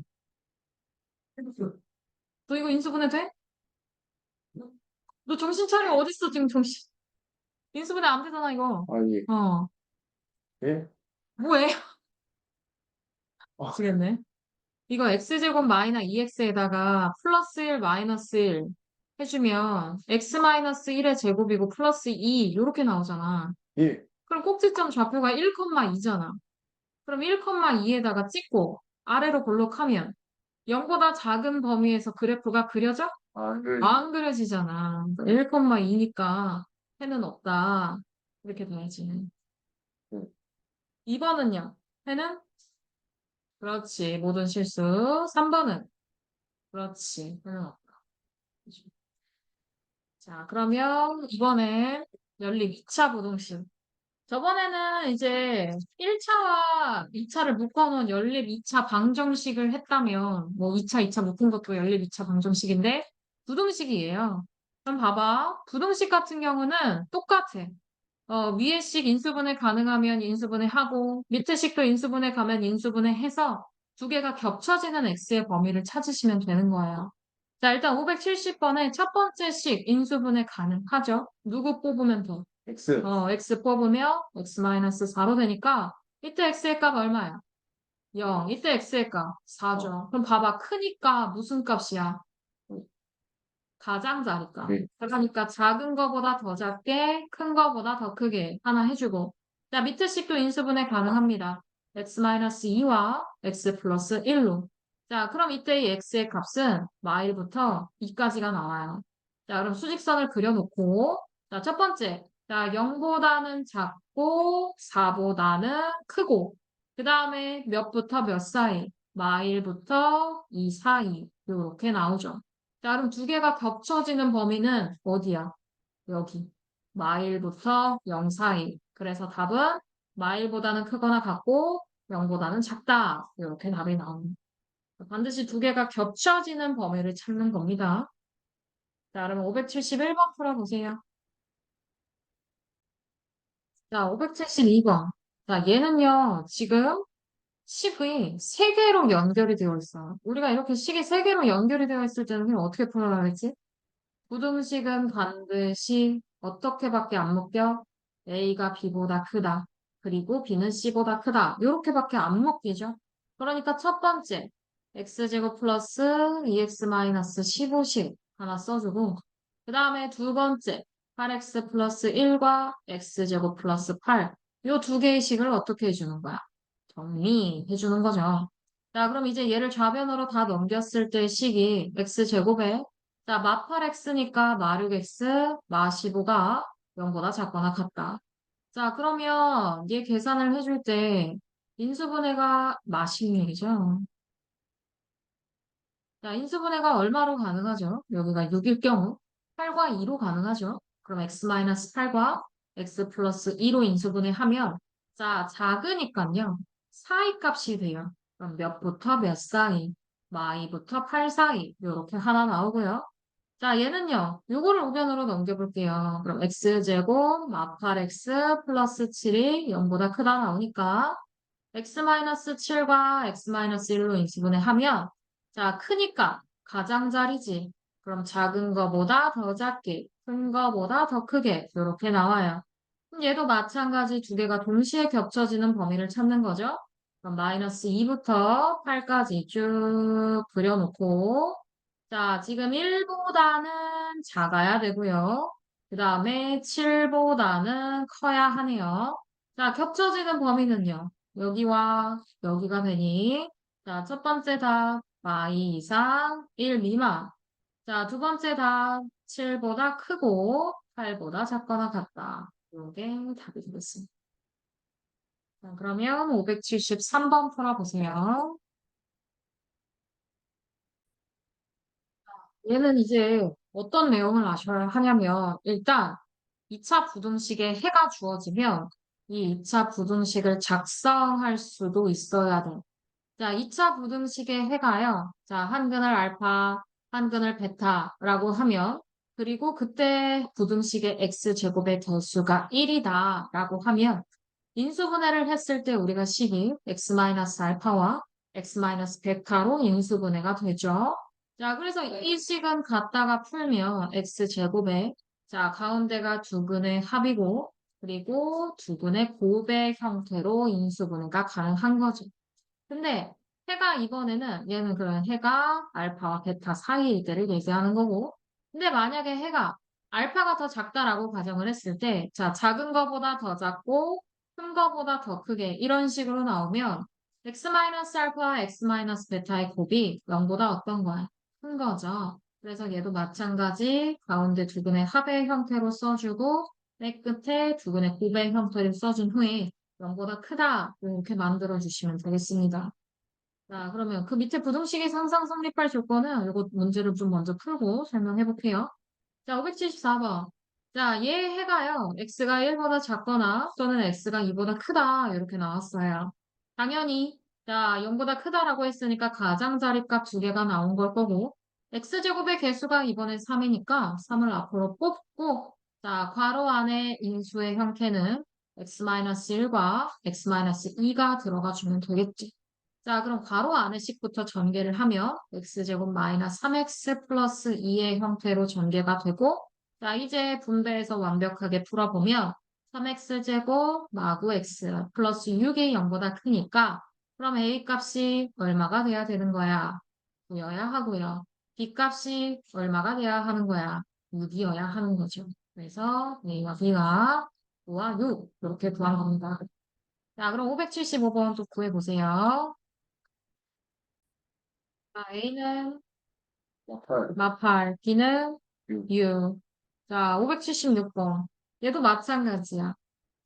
너 이거 인수분해 돼? 너 정신 차려. 어딨어, 지금 정신. 인수분해 안 되잖아, 이거. 예. 어. 예? 뭐해? 아, 미치겠네. 이거 x제곱 마이너스 2x에다가 플러스 1 마이너스 1 해주면 x-1의 제곱이고 플러스 2 이렇게 나오잖아. 1. 그럼 꼭지점 좌표가 1,2잖아. 그럼 1,2에다가 찍고 아래로 볼록하면 0보다 작은 범위에서 그래프가 그려져? 아, 그, 안 그려지잖아. 1,2니까 해는 없다. 이렇게 돼야지. 음, 2번은요? 해는? 그렇지. 모든 실수. 3번은? 그렇지. 해는 없다. 자, 그러면 이번엔 연립 2차 부등식. 저번에는 이제 1차와 2차를 묶어놓은 연립 2차 방정식을 했다면, 뭐 2차, 2차 묶은 것도 연립 2차 방정식인데, 부등식이에요. 그럼 봐봐. 부등식 같은 경우는 똑같아. 위에 식 인수분해 가능하면 인수분해 하고, 밑에 식도 인수분해 가면 인수분해 해서 두 개가 겹쳐지는 x의 범위를 찾으시면 되는 거예요. 자, 일단 570번에 첫 번째 식 인수분해 가능하죠? 누구 뽑으면 돼? X. x 뽑으면 x-4로 되니까 이때 x의 값 얼마야? 0. 이때 x의 값 4죠. 그럼 봐봐. 크니까 무슨 값이야? 가장자니까. 네. 그러니까 작은 거보다 더 작게, 큰 거보다 더 크게 하나 해주고. 자, 밑에 식도 인수분해 가능합니다. x-2와 x 플러스 1로. 자, 그럼 이때 이 x의 값은 마일부터 2까지가 나와요. 자, 그럼 수직선을 그려놓고, 자, 첫 번째. 자, 0보다는 작고, 4보다는 크고, 그 다음에 몇부터 몇 사이? 마일부터 2 사이. 이렇게 나오죠. 자, 그럼 두 개가 겹쳐지는 범위는 어디야? 여기. 마일부터 0 사이. 그래서 답은 마일보다는 크거나 같고 0보다는 작다. 이렇게 답이 나옵니다. 반드시 두 개가 겹쳐지는 범위를 찾는 겁니다. 자, 그러면 571번 풀어보세요. 자, 572번. 자, 얘는요, 지금 식이 세 개로 연결이 되어 있어. 우리가 이렇게 식이 세 개로 연결이 되어 있을 때는 그냥 어떻게 풀어나가겠지? 부등식은 반드시 어떻게밖에 안 묶여? A가 B보다 크다. 그리고 B는 C보다 크다. 이렇게밖에 안 묶이죠. 그러니까 첫 번째, x제곱 플러스 2x 마이너스 15식 하나 써주고, 그 다음에 두 번째, 8x 플러스 1과 x제곱 플러스 8. 요 두 개의 식을 어떻게 해주는 거야? 정리해주는 거죠. 자, 그럼 이제 얘를 좌변으로 다 넘겼을 때 식이 x제곱에 자, 마 8x니까 마 6x, 마 15가 0보다 작거나 같다. 자, 그러면 얘 계산을 해줄 때 인수분해가 마 16이죠. 자, 인수분해가 얼마로 가능하죠? 여기가 6일 경우 8과 2로 가능하죠. 그럼 x-8과 x 플러스 2로 인수분해하면 자, 작으니까요. 사이 값이 돼요. 그럼 몇부터 몇 사이? 마 2부터 8 사이. 이렇게 하나 나오고요. 자, 얘는요. 요거를 우변으로 넘겨볼게요. 그럼 x제곱 마팔 x 플러스 7이 0보다 크다 나오니까 x-7과 x-1로 인수분해 하면 자, 크니까 가장자리지. 그럼 작은 거보다 더 작게, 큰 거보다 더 크게 이렇게 나와요. 그럼 얘도 마찬가지 두 개가 동시에 겹쳐지는 범위를 찾는 거죠. 그럼 마이너스 2부터 8까지 쭉 그려놓고 자, 지금 1보다는 작아야 되고요. 그 다음에 7보다는 커야 하네요. 자, 겹쳐지는 범위는요. 여기와 여기가 되니 자, 첫 번째 답 y 이상 1 미만. 자, 두 번째 답 7보다 크고 8보다 작거나 같다. 이게 답이 되겠습니다. 자, 그러면 573번 풀어보세요. 얘는 이제 어떤 내용을 아셔야 하냐면 일단 2차 부등식에 해가 주어지면 이 2차 부등식을 작성할 수도 있어야 돼. 자, 2차 부등식의 해가요. 자, 한근을 알파, 한근을 베타라고 하면 그리고 그때 부등식의 x제곱의 개수가 1이다 라고 하면 인수분해를 했을 때 우리가 식이 x-알파와 x-베타로 인수분해가 되죠. 자, 그래서 이 식은 갖다가 풀면 x제곱에 자, 가운데가 두 근의 합이고 그리고 두 근의 곱의 형태로 인수분해가 가능한 거죠. 근데 해가 이번에는 얘는 그런 해가 알파와 베타 사이일 때를 얘기하는 거고 근데 만약에 해가 알파가 더 작다라고 가정을 했을 때, 자, 작은 거보다 더 작고 큰 거보다 더 크게 이런 식으로 나오면 x-알파와 x-베타의 곱이 0보다 어떤 거야? 큰 거죠. 그래서 얘도 마찬가지 가운데 두 근의 합의 형태로 써주고 맨 끝에 두 근의 곱의 형태를 써준 후에 0보다 크다 이렇게 만들어 주시면 되겠습니다. 자, 그러면 그 밑에 부등식의 상상 성립할 조건은 이거 문제를 좀 먼저 풀고 설명해 볼게요. 자, 574번. 자, 얘 해가요. x가 1보다 작거나 또는 x가 2보다 크다. 이렇게 나왔어요. 당연히, 자, 0보다 크다라고 했으니까 가장자리값 두 개가 나온 걸 거고, x제곱의 개수가 이번에 3이니까 3을 앞으로 뽑고, 자, 괄호 안에 인수의 형태는 x-1과 x-2가 들어가 주면 되겠지. 자, 그럼 괄호 안에 식부터 전개를 하면 x제곱 마이너스 3x 플러스 2의 형태로 전개가 되고 자, 이제 분배해서 완벽하게 풀어보면 3x제곱 마구 x 플러스 6이 0보다 크니까 그럼 a 값이 얼마가 돼야 되는 거야? 9여야 하고요. b 값이 얼마가 돼야 하는 거야? 6이어야 하는 거죠. 그래서 a와 b가 9와 6 이렇게 구한 겁니다. 자, 그럼 575번 또 구해보세요. 자, A는 헐. 마팔, B는 육. 6. 자, 576번. 얘도 마찬가지야.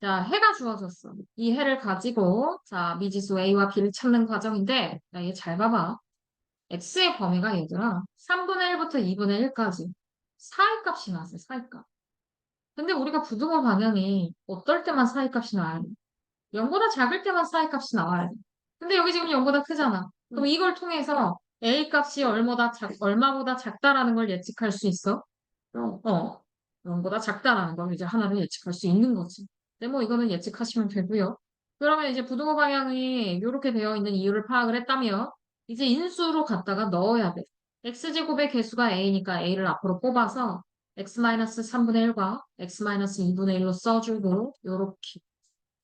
자, 해가 주어졌어. 이 해를 가지고, 자, 미지수 A와 B를 찾는 과정인데, 야, 얘 잘 봐봐. X의 범위가 얘들아, 3분의 1부터 2분의 1까지. 사이 값이 나왔어, 사이 값. 근데 우리가 부등호 방향이 어떨 때만 사이 값이 나와야 돼? 0보다 작을 때만 사이 값이 나와야 돼. 근데 여기 지금 0보다 크잖아. 그럼 이걸 통해서 A 값이 얼마보다 작다라는 걸 예측할 수 있어? 형. 0보다 작다라는 걸 이제 하나를 예측할 수 있는 거지. 근데 뭐 이거는 예측하시면 되고요. 그러면 이제 부등호 방향이 이렇게 되어 있는 이유를 파악을 했다면 이제 인수로 갖다가 넣어야 돼. x제곱의 개수가 a니까 a를 앞으로 뽑아서 x-3분의 1과 x-2분의 1로 써주고 요렇게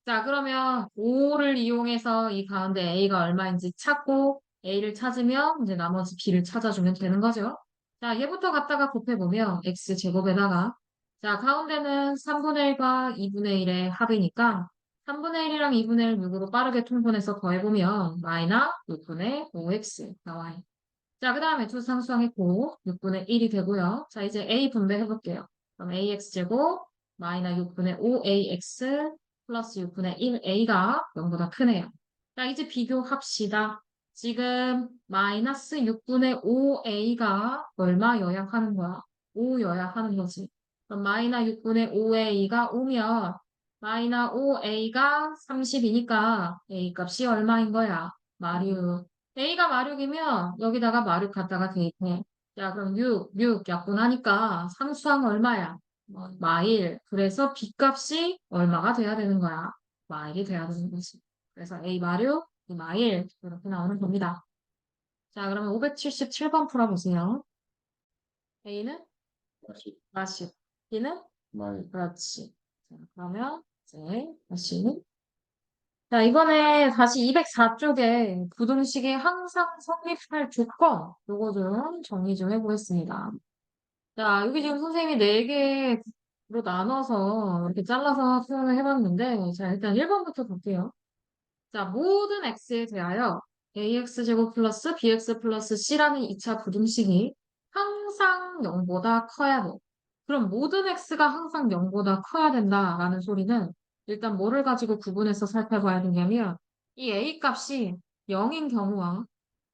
자, 그러면 5를 이용해서 이 가운데 A가 얼마인지 찾고 A를 찾으면 이제 나머지 B를 찾아주면 되는 거죠. 자, 얘부터 갖다가 곱해보면 X제곱에다가 자, 가운데는 3분의 1과 2분의 1의 합이니까 3분의 1이랑 2분의 1 6으로 빠르게 통분해서 더해보면 마이너 6분의 5X 나와요. 자, 그 다음에 두 상수항했고 6분의 1이 되고요. 자, 이제 A 분배해볼게요. 그럼 AX제곱 마이너 6분의 5AX 플러스 6분의 1A가 0보다 크네요. 자, 이제 비교합시다. 지금 마이너스 6분의 5A가 얼마여야 하는 거야? 5여야 하는 거지. 그럼 마이너 6분의 5A가 오면 마이너 5A가 30이니까 A 값이 얼마인 거야? 마류. A가 마륙이면 여기다가 마륙 갖다가 대입해. 야, 그럼 6 약분하니까 상수항 얼마야? 마일. 그래서 B값이 얼마가 돼야 되는 거야? 마일이 돼야 되는 거지. 그래서 A 마륙, B 마일 이렇게 나오는 겁니다. 자, 그러면 577번 풀어보세요. A는 다시. 마십, B는 많이. 그렇지. 자, 그러면 이제 다시 자, 이번에 다시 204쪽에 부등식이 항상 성립할 조건, 요거 좀 정리 좀 해보겠습니다. 자, 여기 지금 선생님이 4개로 나눠서 이렇게 잘라서 표현을 해봤는데, 자, 일단 1번부터 볼게요. 자, 모든 x에 대하여 ax제곱 플러스 bx 플러스 c라는 2차 부등식이 항상 0보다 커야 돼. 그럼 모든 x가 항상 0보다 커야 된다라는 소리는 일단 뭐를 가지고 구분해서 살펴봐야 되냐면 이 a 값이 0인 경우와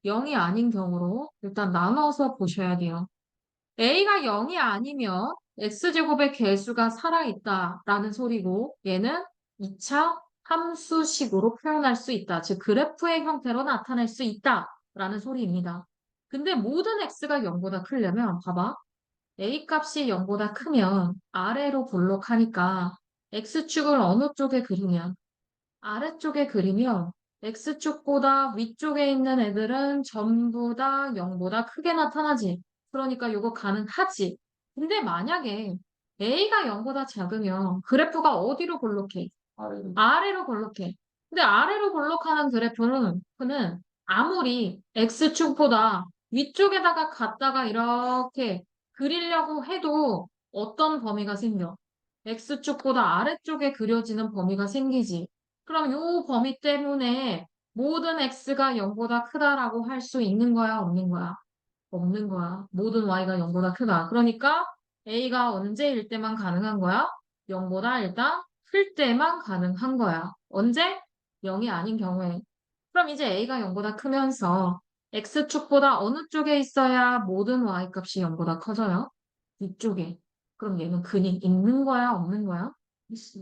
0이 아닌 경우로 일단 나눠서 보셔야 돼요. a가 0이 아니면 x제곱의 개수가 살아있다라는 소리고 얘는 2차 함수식으로 표현할 수 있다. 즉 그래프의 형태로 나타낼 수 있다라는 소리입니다. 근데 모든 x가 0보다 크려면 봐봐. a 값이 0보다 크면 아래로 볼록하니까 x축을 어느 쪽에 그리면 아래쪽에 그리면 X축보다 위쪽에 있는 애들은 전부 다 0보다 크게 나타나지. 그러니까 이거 가능하지. 근데 만약에 A가 0보다 작으면 그래프가 어디로 볼록해? 아래로. 아래로 볼록해. 근데 아래로 볼록하는 그래프는 아무리 X축보다 위쪽에다가 갖다가 이렇게 그리려고 해도 어떤 범위가 생겨? X축보다 아래쪽에 그려지는 범위가 생기지. 그럼 요 범위 때문에 모든 X가 0보다 크다라고 할 수 있는 거야, 없는 거야? 없는 거야. 모든 Y가 0보다 크다. 그러니까 A가 언제일 때만 가능한 거야? 0보다 일단 클 때만 가능한 거야. 언제? 0이 아닌 경우에. 그럼 이제 A가 0보다 크면서 X축보다 어느 쪽에 있어야 모든 Y값이 0보다 커져요? 위쪽에. 그럼 얘는 근이 있는 거야, 없는 거야? 있어.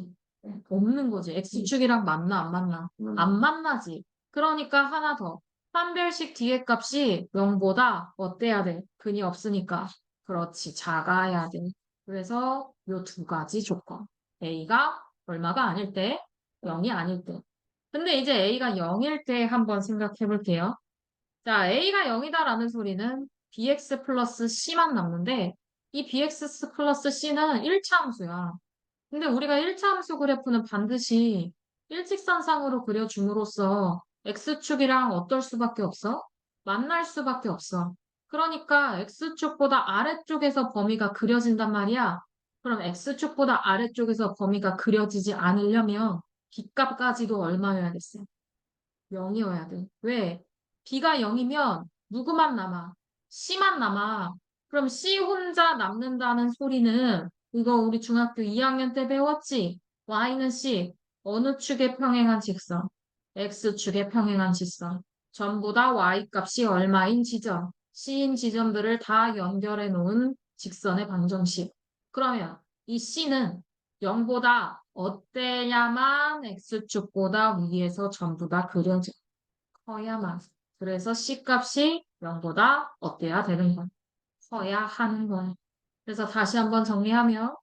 없는 거지. X축이랑 맞나, 안 맞나? 안 만나지. 그러니까 하나 더. 판별식 뒤에 값이 0보다 어때야 돼? 근이 없으니까. 그렇지. 작아야 돼. 그래서 요 두 가지 조건. A가 얼마가 아닐 때, 0이 아닐 때. 근데 이제 A가 0일 때 한번 생각해 볼게요. 자, A가 0이다라는 소리는 bx 플러스 c만 남는데 이 bx 플러스 c는 1차 함수야. 근데 우리가 1차 함수 그래프는 반드시 일직선상으로 그려줌으로써 x축이랑 어떨 수밖에 없어? 만날 수밖에 없어. 그러니까 x축보다 아래쪽에서 범위가 그려진단 말이야. 그럼 x축보다 아래쪽에서 범위가 그려지지 않으려면 b값까지도 얼마여야겠어? 0이어야 돼. 왜? B가 0이면 누구만 남아? C만 남아. 그럼 C 혼자 남는다는 소리는 이거 우리 중학교 2학년 때 배웠지? Y는 C. 어느 축에 평행한 직선? X축에 평행한 직선. 전부 다 Y 값이 얼마인 지점. C인 지점들을 다 연결해 놓은 직선의 방정식. 그러면 이 C는 0보다 어때야만 X축보다 위에서 전부 다 그려져. 커야만. 그래서 C값이 0보다 어때야 되는 거야. 커야 하는 거야. 그래서 다시 한번 정리하면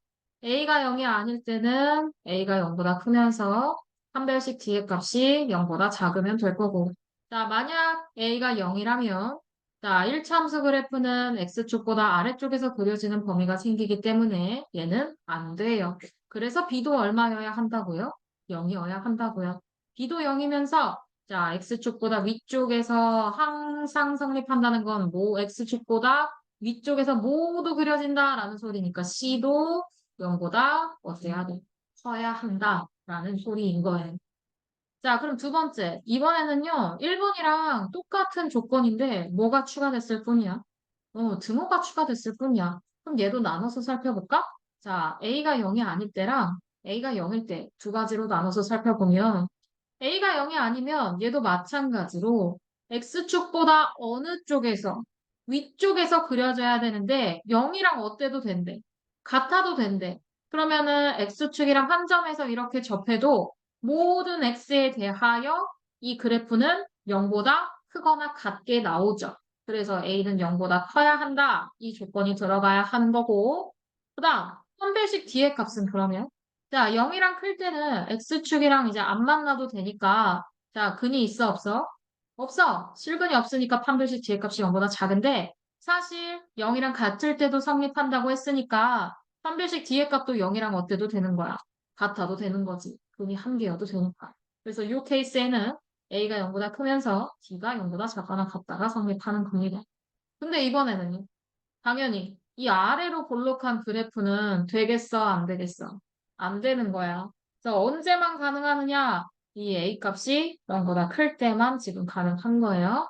A가 0이 아닐 때는 A가 0보다 크면서 판별식 뒤에 값이 0보다 작으면 될 거고. 자, 만약 A가 0이라면 자, 1차 함수 그래프는 X축보다 아래쪽에서 그려지는 범위가 생기기 때문에 얘는 안 돼요. 그래서 B도 얼마여야 한다고요? 0이어야 한다고요. B도 0이면서 자, X축보다 위쪽에서 항상 성립한다는 건 뭐 X축보다 위쪽에서 모두 그려진다라는 소리니까 C도 0보다 어때야 돼? 커야 한다라는 소리인 거예요. 자, 그럼 두 번째. 이번에는요, 1번이랑 똑같은 조건인데 뭐가 추가됐을 뿐이야? 등호가 추가됐을 뿐이야. 그럼 얘도 나눠서 살펴볼까? 자, A가 0이 아닐 때랑 A가 0일 때 두 가지로 나눠서 살펴보면 A가 0이 아니면 얘도 마찬가지로 X축보다 어느 쪽에서 위쪽에서 그려져야 되는데 0이랑 어때도 된대. 같아도 된대. 그러면은 X축이랑 한 점에서 이렇게 접해도 모든 X에 대하여 이 그래프는 0보다 크거나 같게 나오죠. 그래서 A는 0보다 커야 한다. 이 조건이 들어가야 하는 거고. 그 다음, 선별식 뒤에 값은 그러면 자, 0이랑 클 때는 X축이랑 이제 안 만나도 되니까, 자, 근이 있어, 없어? 없어. 실근이 없으니까 판별식 뒤에 값이 0보다 작은데, 사실 0이랑 같을 때도 성립한다고 했으니까, 판별식 뒤에 값도 0이랑 어때도 되는 거야. 같아도 되는 거지. 근이 한 개여도 되니까. 그래서 이 케이스에는 A가 0보다 크면서 D가 0보다 작거나 같다가 성립하는 겁니다. 근데 이번에는 당연히 이 아래로 볼록한 그래프는 되겠어, 안 되겠어? 안 되는 거야. 그래서 언제만 가능하느냐? 이 A 값이 0보다 클 때만 지금 가능한 거예요.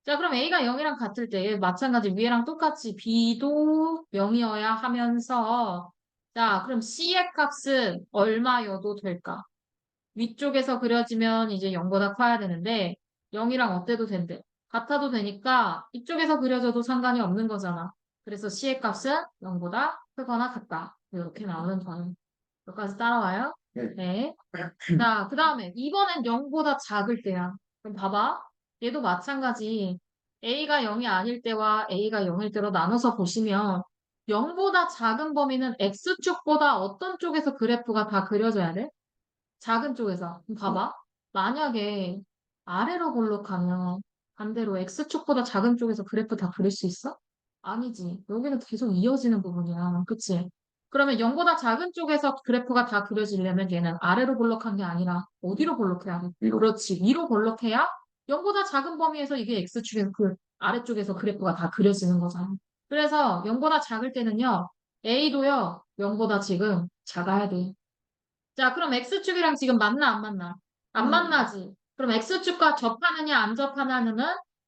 자, 그럼 A가 0이랑 같을 때 마찬가지 위에랑 똑같이 B도 0이어야 하면서 자, 그럼 C의 값은 얼마여도 될까? 위쪽에서 그려지면 이제 0보다 커야 되는데 0이랑 어때도 된대. 같아도 되니까 이쪽에서 그려져도 상관이 없는 거잖아. 그래서 C의 값은 0보다 크거나 같다. 이렇게 나오는 거예요. 여기까지 따라와요? 네. 네. 자, 그 다음에 이번엔 0보다 작을 때야. 그럼 봐봐. 얘도 마찬가지. A가 0이 아닐 때와 A가 0일 때로 나눠서 보시면 0보다 작은 범위는 X축보다 어떤 쪽에서 그래프가 다 그려져야 돼? 작은 쪽에서. 그럼 봐봐. 만약에 아래로 볼록하면 반대로 X축보다 작은 쪽에서 그래프 다 그릴 수 있어? 아니지. 여기는 계속 이어지는 부분이야. 그치? 그러면 0보다 작은 쪽에서 그래프가 다 그려지려면 얘는 아래로 볼록한 게 아니라 어디로 볼록해야 돼? 위로. 그렇지. 위로 볼록해야 0보다 작은 범위에서 이게 X축에서 아래쪽에서 그래프가 다 그려지는 거잖아. 그래서 0보다 작을 때는요. A도요. 0보다 지금 작아야 돼. 자, 그럼 X축이랑 지금 맞나 안 맞나? 안 만나지. 그럼 X축과 접하느냐 안 접하느냐는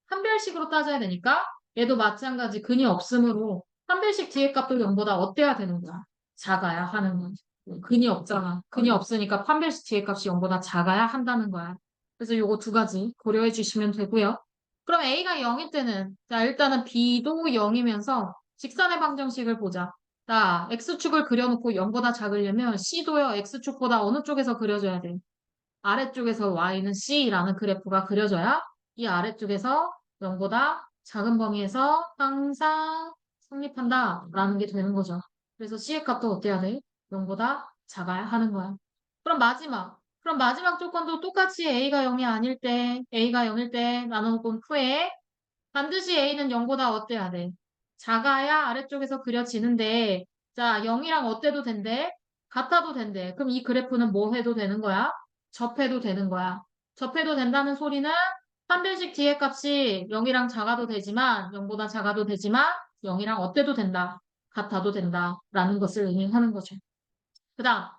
한별식으로 따져야 되니까 얘도 마찬가지 근이 없으므로 한별식 뒤에 값도 0보다 어때야 되는 거야? 작아야 하는 거지. 근이 없잖아. 근이 없으니까 판별식 뒤에 값이 0보다 작아야 한다는 거야. 그래서 요거 두 가지 고려해 주시면 되고요. 그럼 A가 0일 때는 자 일단은 B도 0이면서 직선의 방정식을 보자. 자, X축을 그려놓고 0보다 작으려면 C도요, X축보다 어느 쪽에서 그려줘야 돼? 아래쪽에서 Y는 C라는 그래프가 그려져야 이 아래쪽에서 0보다 작은 범위에서 항상 성립한다라는 게 되는 거죠. 그래서 C의 값도 어때야 돼? 0보다 작아야 하는 거야. 그럼 마지막. 그럼 마지막 조건도 똑같이 A가 0이 아닐 때, A가 0일 때 나눠본 후에 반드시 A는 0보다 어때야 돼? 작아야 아래쪽에서 그려지는데, 자, 0이랑 어때도 된대? 같아도 된대. 그럼 이 그래프는 뭐 해도 되는 거야? 접해도 되는 거야. 접해도 된다는 소리는 판별식 뒤에 값이 0이랑 작아도 되지만, 0보다 작아도 되지만, 0이랑 어때도 된다. 같아도 된다. 라는 것을 의미하는 거죠. 그 다음,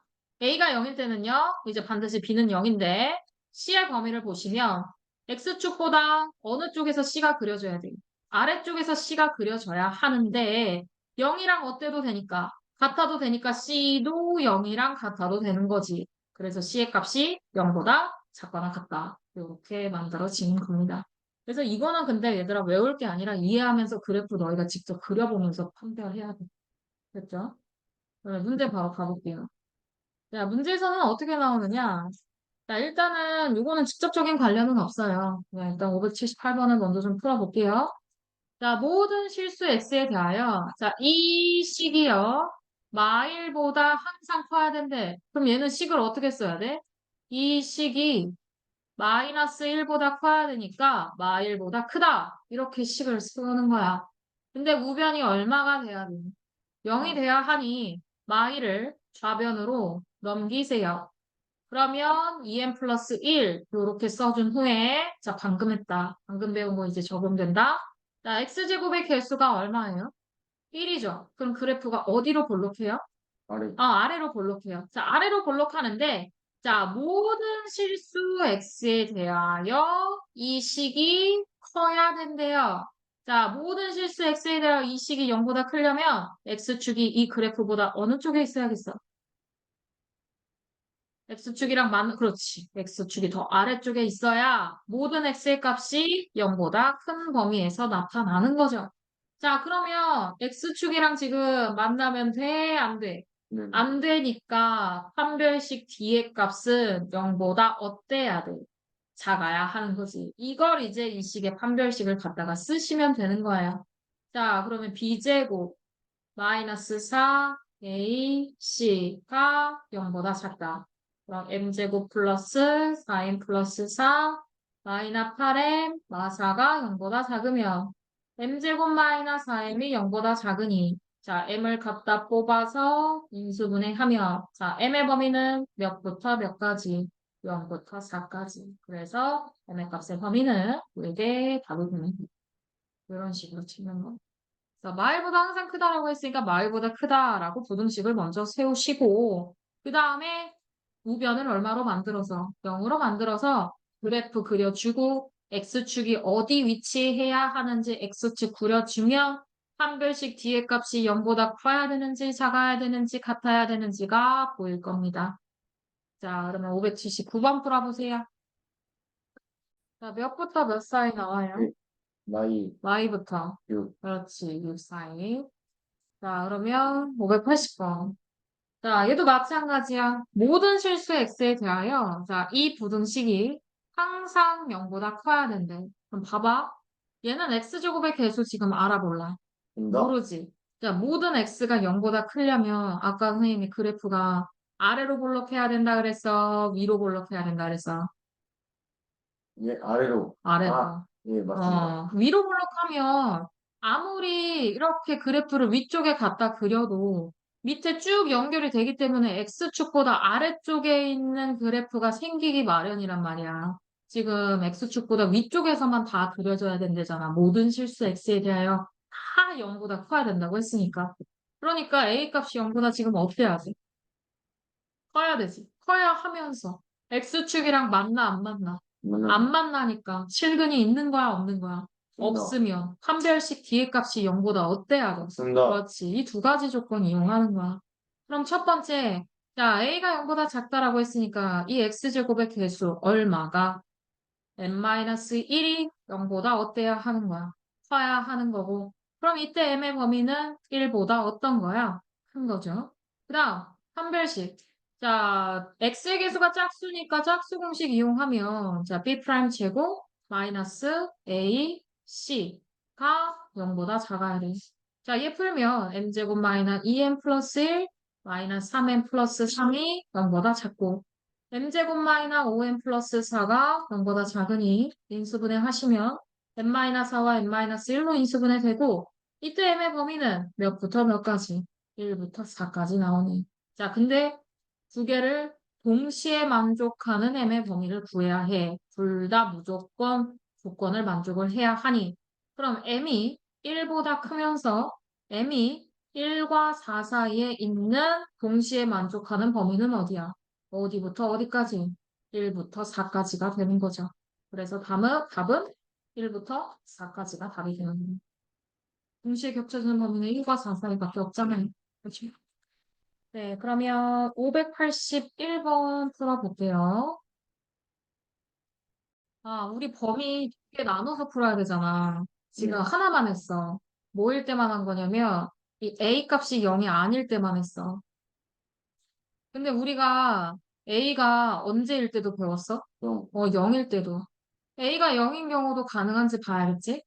A가 0일 때는요, 이제 반드시 B는 0인데, C의 범위를 보시면, X축보다 어느 쪽에서 C가 그려져야 돼요? 아래쪽에서 C가 그려져야 하는데, 0이랑 어때도 되니까, 같아도 되니까 C도 0이랑 같아도 되는 거지. 그래서 C의 값이 0보다 작거나 같다. 이렇게 만들어지는 겁니다. 그래서 이거는 근데 얘들아 외울 게 아니라 이해하면서 그래프 너희가 직접 그려보면서 판별해야 돼. 됐죠? 그러면 문제 바로 가볼게요. 자, 문제에서는 어떻게 나오느냐? 자, 일단은 이거는 직접적인 관련은 없어요. 일단 578번을 먼저 좀 풀어볼게요. 자, 모든 실수 x에 대하여 자, 이 식이요. 마일보다 항상 커야 된대. 그럼 얘는 식을 어떻게 써야 돼? 이 식이 마이너스 1보다 커야 되니까 마일보다 크다. 이렇게 식을 쓰는 거야. 근데 우변이 얼마가 돼야 돼? 0이 돼야 하니 마일을 좌변으로 넘기세요. 그러면 2n 플러스 1 이렇게 써준 후에 자 방금 했다. 방금 배운 거 이제 적용된다. 자 x제곱의 개수가 얼마예요? 1이죠. 그럼 그래프가 어디로 볼록해요? 아래. 아래로 볼록해요. 자 아래로 볼록하는데 자 모든 실수 x에 대하여 이 식이 커야 된대요. 자 모든 실수 x에 대하여 이 식이 0보다 크려면 x축이 이 그래프보다 어느 쪽에 있어야겠어? X축이랑 그렇지. X축이 더 아래쪽에 있어야 모든 X의 값이 0보다 큰 범위에서 나타나는 거죠. 자, 그러면 X축이랑 지금 만나면 돼? 안 돼? 네. 안 되니까 판별식 D의 값은 0보다 어때야 돼? 작아야 하는 거지. 이걸 이제 이 식의 판별식을 갖다가 쓰시면 되는 거예요. 자, 그러면 B제곱 마이너스 4 A, C가 0보다 작다. 그럼 m제곱 플러스 4m 플러스 4 마이너스 8m 마사가 0보다 작으면 m제곱 마이너스 4m이 0보다 작으니 자 m을 갖다 뽑아서 인수분해하면 자 m의 범위는 몇부터 몇까지? 0부터 4까지. 그래서 m의 값의 범위는 이게 답을 보면 이런 식으로 치는 거. 자, 마일보다 항상 크다라고 했으니까 마일보다 크다라고 부등식을 먼저 세우시고 그 다음에 우변을 얼마로 만들어서 0으로 만들어서 그래프 그려주고 x축이 어디 위치해야 하는지 x축 그려주면 판별식 뒤에 값이 0보다 커야 되는지 작아야 되는지 같아야 되는지가 보일 겁니다. 자, 그러면 579번 풀어보세요. 자, 몇부터 몇 사이 나와요? 네. 나이 y부터. 6. 그렇지, 6 사이. 자, 그러면 580번. 자, 얘도 마찬가지야. 모든 실수 x에 대하여, 자, 이 부등식이 항상 0보다 커야 된대. 그럼 봐봐. 얘는 x제곱의 개수 지금 알아볼라. 인가? 모르지. 자, 모든 x가 0보다 크려면, 아까 선생님이 그래프가 아래로 볼록해야 된다 그랬어? 위로 볼록해야 된다 그랬어? 예, 아래로. 아래로. 아, 예, 맞습니다. 위로 볼록하면 아무리 이렇게 그래프를 위쪽에 갖다 그려도 밑에 쭉 연결이 되기 때문에 X축보다 아래쪽에 있는 그래프가 생기기 마련이란 말이야. 지금 X축보다 위쪽에서만 다 그려져야 된대잖아. 모든 실수 X에 대하여 다 다 0보다 커야 된다고 했으니까. 그러니까 A 값이 0보다 지금 어때야 돼? 커야 되지. 커야 하면서. X축이랑 맞나 안 맞나? 안 만나니까 실근이 있는 거야 없는 거야? 없으면 한 별씩 뒤에 값이 0보다 어때야 돼? 없습니다. 그렇지. 이 두 가지 조건 이용하는 거야. 그럼 첫 번째, 자, A가 0보다 작다라고 했으니까 이 X제곱의 개수 얼마가 n-1이 0보다 어때야 하는 거야? 커야 하는 거고. 그럼 이때 m의 범위는 1보다 어떤 거야? 큰 거죠. 그 다음, 한 별씩. 자, x의 개수가 짝수니까 짝수 공식 이용하면, 자, b 프라임 제곱 마이너스 a, c가 0보다 작아야 돼. 자, 얘 풀면 m제곱 마이너스 2m 플러스 1 마이너스 3m 플러스 3이 0보다 작고, m제곱 마이너스 5m 플러스 4가 0보다 작으니 인수분해 하시면 n-4와 n-1로 인수분해 되고, 이때 m의 범위는 몇부터 몇까지? 1부터 4까지 나오네. 자, 근데 두 개를 동시에 만족하는 m의 범위를 구해야 해. 둘 다 무조건 조건을 만족을 해야 하니. 그럼 m이 1보다 크면서 m이 1과 4 사이에 있는 동시에 만족하는 범위는 어디야? 어디부터 어디까지? 1부터 4까지가 되는 거죠. 그래서 답은 1부터 4까지가 답이 되는 거예요. 동시에 겹쳐지는 범위는 1과 4 사이밖에 없잖아요. 그렇죠? 네, 그러면 581번 풀어볼게요. 아, 우리 범위 두 개 나눠서 풀어야 되잖아. 지금 네. 하나만 했어. 뭐일 때만 한 거냐면, 이 A 값이 0이 아닐 때만 했어. 근데 우리가 A가 언제일 때도 배웠어? 0일 때도. A가 0인 경우도 가능한지 봐야겠지?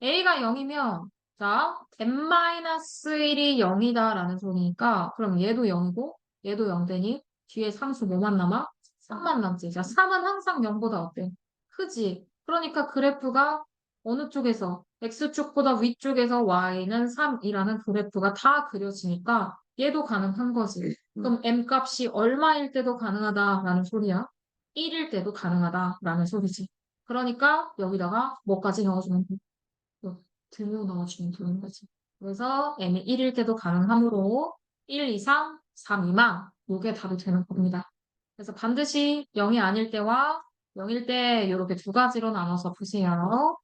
A가 0이면, 자, n-1이 0이다라는 소리니까, 그럼 얘도 0이고, 얘도 0 되니, 뒤에 상수 뭐만 남아? 3만 남지. 자, 3은 항상 0보다 어때? 크지? 그러니까 그래프가 어느 쪽에서, X축보다 위쪽에서 Y는 3이라는 그래프가 다 그려지니까, 얘도 가능한 거지. 그럼 M 값이 얼마일 때도 가능하다라는 소리야? 1일 때도 가능하다라는 소리지. 그러니까 여기다가 뭐까지 넣어주면 돼? 등호 넣어주면 되는 거지. 그래서 m이 1일 때도 가능하므로 1 이상, 3 미만 요게 답이 되는 겁니다. 그래서 반드시 0이 아닐 때와 0일 때 이렇게 두 가지로 나눠서 보세요.